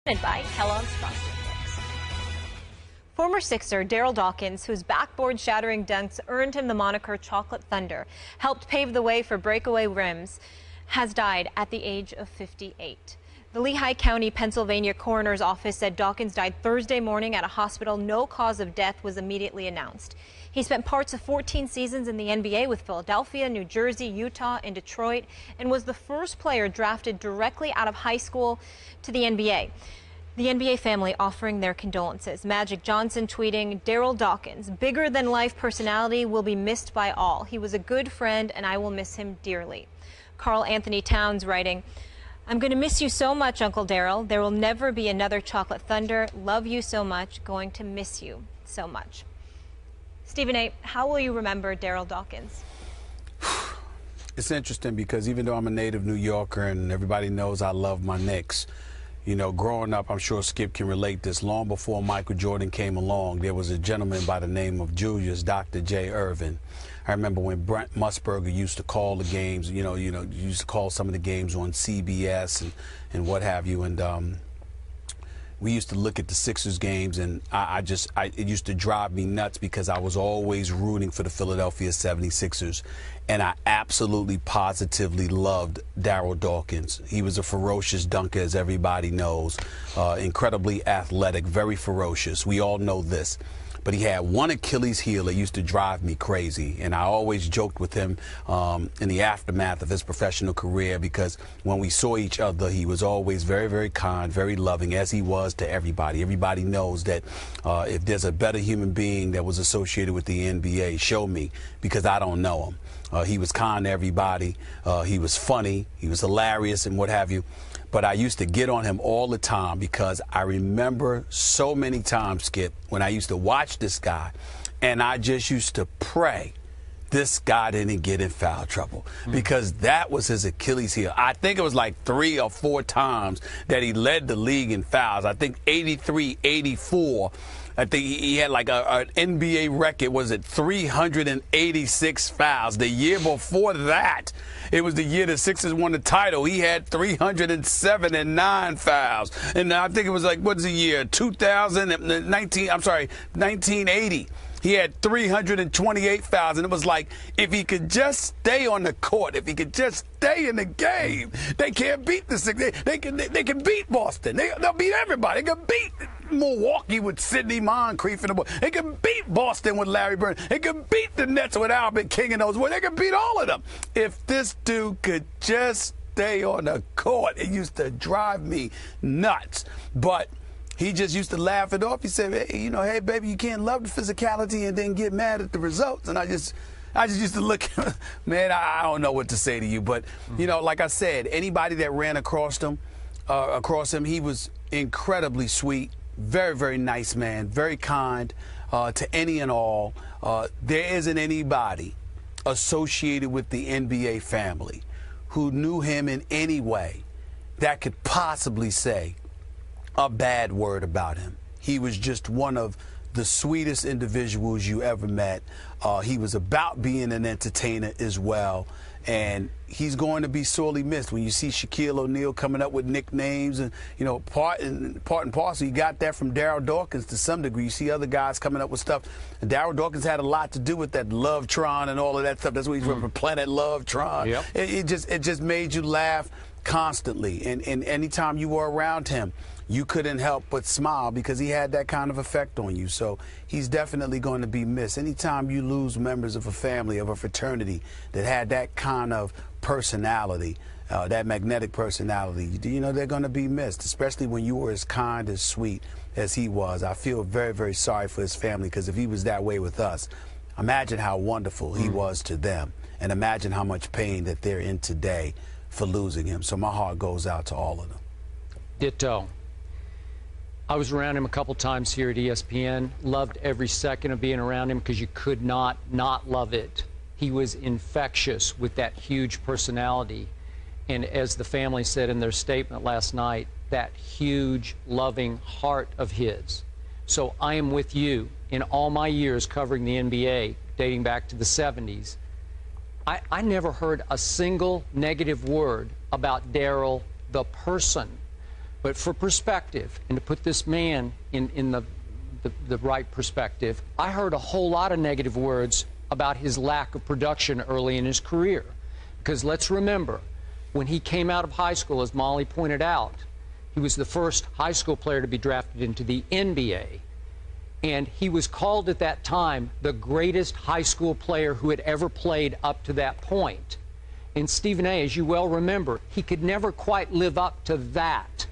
By Kellogg's Frosted Flakes. Former Sixer Darryl Dawkins, whose backboard-shattering dunks earned him the moniker Chocolate Thunder, helped pave the way for breakaway rims, has died at the age of 58. The Lehigh County, Pennsylvania coroner's office said Dawkins died Thursday morning at a hospital. No cause of death was immediately announced. He spent parts of 14 seasons in the NBA with Philadelphia, New Jersey, Utah, and Detroit, and was the first player drafted directly out of high school to the NBA. The NBA family offering their condolences. Magic Johnson tweeting, "Darryl Dawkins, bigger-than-life personality, will be missed by all. He was a good friend, and I will miss him dearly." Carl Anthony Towns writing, "I'm going to miss you so much, Uncle Darryl. There will never be another Chocolate Thunder. Love you so much. Going to miss you so much." Stephen A., how will you remember Darryl Dawkins? It's interesting because even though I'm a native New Yorker and everybody knows I love my Knicks, you know, growing up, I'm sure Skip can relate this, long before Michael Jordan came along, there was a gentleman by the name of Julius Dr. J. Irvin. I remember when Brent Musburger used to call the games, used to call some of the games on CBS and what have you, and we used to look at the Sixers games, and it used to drive me nuts because I was always rooting for the Philadelphia 76ers, and I absolutely positively loved Darryl Dawkins. He was a ferocious dunker, as everybody knows, incredibly athletic, very ferocious. We all know this. But he had one Achilles heel that used to drive me crazy. And I always joked with him in the aftermath of his professional career, because when we saw each other, he was always very, very kind, very loving, as he was to everybody. Everybody knows that if there's a better human being that was associated with the NBA, show me, because I don't know him. He was kind to everybody. He was funny. He was hilarious and what have you. But I used to get on him all the time because I remember so many times, Skip, when I used to watch this guy, and I just used to pray this guy didn't get in foul trouble, because that was his Achilles heel. I think it was like 3 or 4 times that he led the league in fouls. I think 83, 84. I think he had like an NBA record, was it 386 fouls. The year before that, it was the year the Sixers won the title. He had 379 fouls. And I think it was like, what's the year? 1980. He had 328 fouls, and it was like, if he could just stay on the court, if he could just stay in the game, they can't beat the Sixers. They can beat Boston. They'll beat everybody. They can beat Milwaukee with Sidney Moncrief and the boy. They can beat Boston with Larry Bird. They can beat the Nets with Albert King and those boys. They can beat all of them. If this dude could just stay on the court, it used to drive me nuts. But he just used to laugh it off. He said, hey, hey, baby, you can't love the physicality and then get mad at the results. And I just used to look, man, I don't know what to say to you. But, like I said, anybody that ran across him, he was incredibly sweet, very, very nice man, very kind to any and all. There isn't anybody associated with the NBA family who knew him in any way that could possibly say a bad word about him. He was just one of the sweetest individuals you ever met. He was about being an entertainer as well, and he's going to be sorely missed. When you see Shaquille O'Neal coming up with nicknames, and part and parcel, you got that from Darryl Dawkins to some degree. You see other guys coming up with stuff, and Darryl Dawkins had a lot to do with that Lovetron and all of that stuff. That's what he's from, Planet Lovetron. Yep. It just made you laugh constantly, and anytime you were around him, you couldn't help but smile because he had that kind of effect on you. So he's definitely going to be missed. Anytime you lose members of a family, of a fraternity that had that kind of personality, that magnetic personality, they're going to be missed, especially when you were as kind, as sweet as he was. I feel very, very sorry for his family, because if he was that way with us, imagine how wonderful he was to them, and imagine how much pain that they're in today for losing him. So my heart goes out to all of them. Ditto. I was around him a couple times here at ESPN. Loved every second of being around him because you could not love it. He was infectious with that huge personality. And as the family said in their statement last night, that huge, loving heart of his. So I am with you. In all my years covering the NBA, dating back to the 70s, I never heard a single negative word about Darryl, the person. But for perspective, and to put this man in the right perspective, I heard a whole lot of negative words about his lack of production early in his career. Because let's remember, when he came out of high school, as Molly pointed out, he was the first high school player to be drafted into the NBA. And he was called at that time the greatest high school player who had ever played up to that point. And Stephen A., as you well remember, he could never quite live up to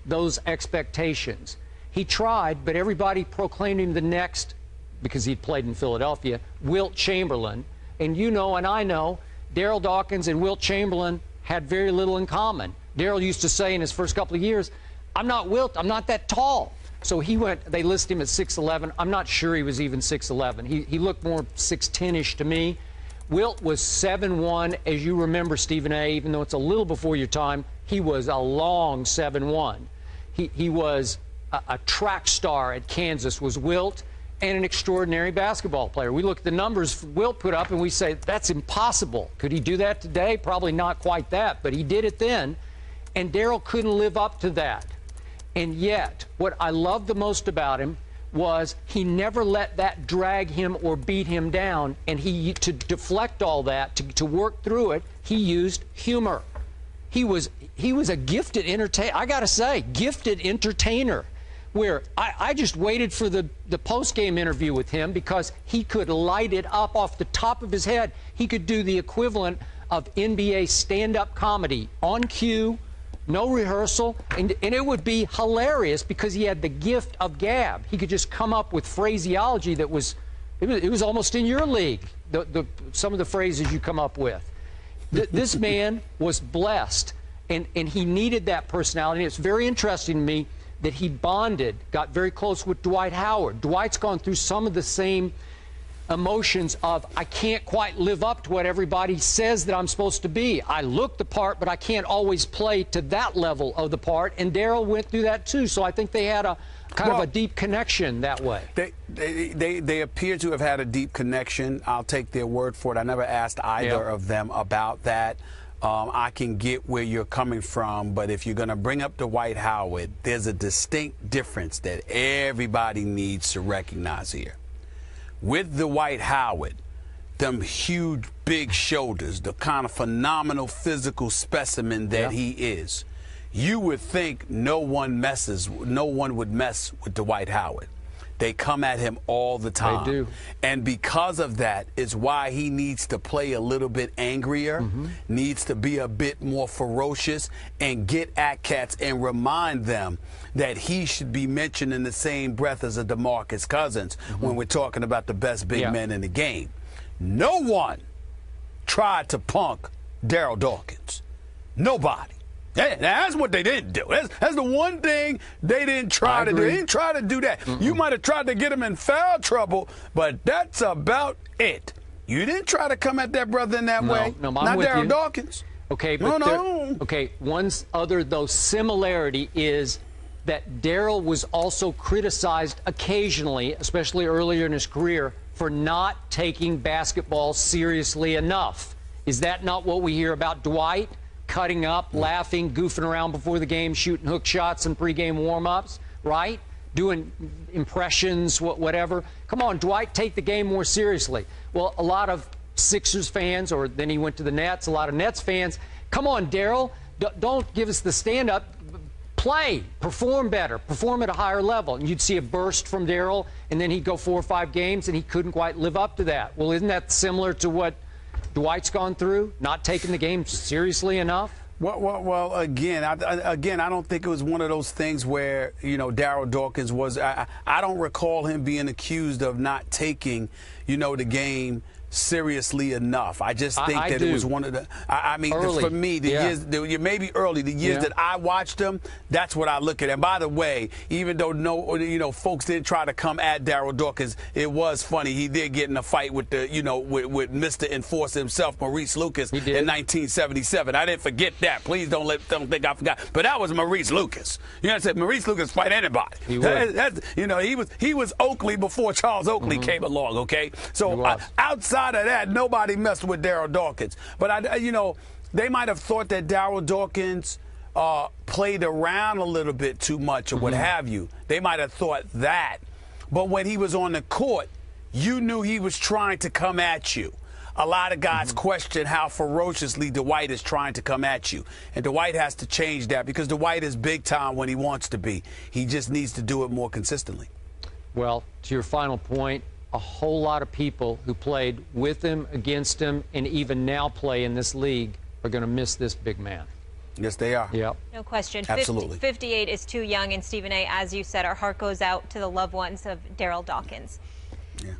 those expectations. He tried, but everybody proclaimed him the next, because he'd played in Philadelphia, Wilt Chamberlain. And you know, and I know, Darryl Dawkins and Wilt Chamberlain had very little in common. Darryl used to say in his first couple of years, I'm not Wilt, I'm not that tall. So he went, they listed him at 6'11". I'm not sure he was even 6'11". He looked more 6'10"-ish to me. Wilt was 7'1", as you remember, Stephen A., even though it's a little before your time, he was a long 7'1". He was a track star at Kansas, was Wilt, and an extraordinary basketball player. We look at the numbers Wilt put up and we say, that's impossible. Could he do that today? Probably not quite that, but he did it then. And Darryl couldn't live up to that. And yet, what I loved the most about him was he never let that drag him or beat him down. And to deflect all that, to work through it, he used humor. He was a gifted entertainer. I got to say, gifted entertainer. Where I just waited for the post-game interview with him because he could light it up off the top of his head. He could do the equivalent of NBA stand-up comedy on cue, no rehearsal, and it would be hilarious because he had the gift of gab. He could just come up with phraseology that was almost in your league, some of the phrases you come up with. This man was blessed, and he needed that personality. And it's very interesting to me that he got very close with Dwight Howard. Dwight's gone through some of the same emotions of, I can't quite live up to what everybody says that I'm supposed to be. I look the part, but I can't always play to that level of the part. And Darryl went through that too. So I think they had a kind of a deep connection that way. They appear to have had a deep connection. I'll take their word for it. I never asked either of them about that. I can get where you're coming from, but if you're going to bring up Dwight Howard, there's a distinct difference that everybody needs to recognize here. With Dwight Howard, them huge, big shoulders, the kind of phenomenal physical specimen that he is, you would think no one would mess with Dwight Howard. They come at him all the time. They do. And because of that is why he needs to play a little bit angrier, needs to be a bit more ferocious, and get at cats and remind them that he should be mentioned in the same breath as a DeMarcus Cousins when we're talking about the best big men in the game. No one tried to punk Darryl Dawkins. Nobody. That's what they didn't do. That's the one thing they didn't try to do. They didn't try to do that. You might have tried to get him in foul trouble, but that's about it. You didn't try to come at that brother in that way. No, not Darryl Dawkins. Okay, but okay, one other though similarity is that Darryl was also criticized occasionally, especially earlier in his career, for not taking basketball seriously enough. Is that not what we hear about Dwight? Cutting up, laughing, goofing around before the game, shooting hook shots and pregame warm-ups, right? Doing impressions, whatever. Come on, Dwight, take the game more seriously. Well, a lot of Sixers fans, or then he went to the Nets, a lot of Nets fans, come on, Darryl, don't give us the stand-up. Play, perform better, perform at a higher level. And you'd see a burst from Darryl, and then he'd go 4 or 5 games, and he couldn't quite live up to that. Well, isn't that similar to what Dwight's gone through, not taking the game seriously enough? Well, again, I don't think it was one of those things where, Darryl Dawkins was. I don't recall him being accused of not taking, the game seriously enough. I just think that it was one of the. I mean, for me, the years, maybe early, the years that I watched him, that's what I look at. And by the way, even though folks didn't try to come at Darryl Dawkins, it was funny. He did get in a fight with the, with Mr. Enforcer himself, Maurice Lucas, in 1977. I didn't forget that. Please don't think I forgot. But that was Maurice Lucas. You know what I'm saying? Maurice Lucas fight anybody. He was Oakley before Charles Oakley came along. Okay, so outside of that, nobody messed with Darryl Dawkins. But they might have thought that Darryl Dawkins played around a little bit too much or what have you. They might have thought that. But when he was on the court, you knew he was trying to come at you. A lot of guys question how ferociously Dwight is trying to come at you. And Dwight has to change that because Dwight is big time when he wants to be. He just needs to do it more consistently. Well, to your final point, a whole lot of people who played with him, against him, and even now play in this league are going to miss this big man. Yes, they are. Yep. No question. Absolutely. 58 is too young, and Stephen A., as you said, our heart goes out to the loved ones of Darryl Dawkins. Yeah.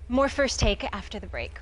More First Take after the break.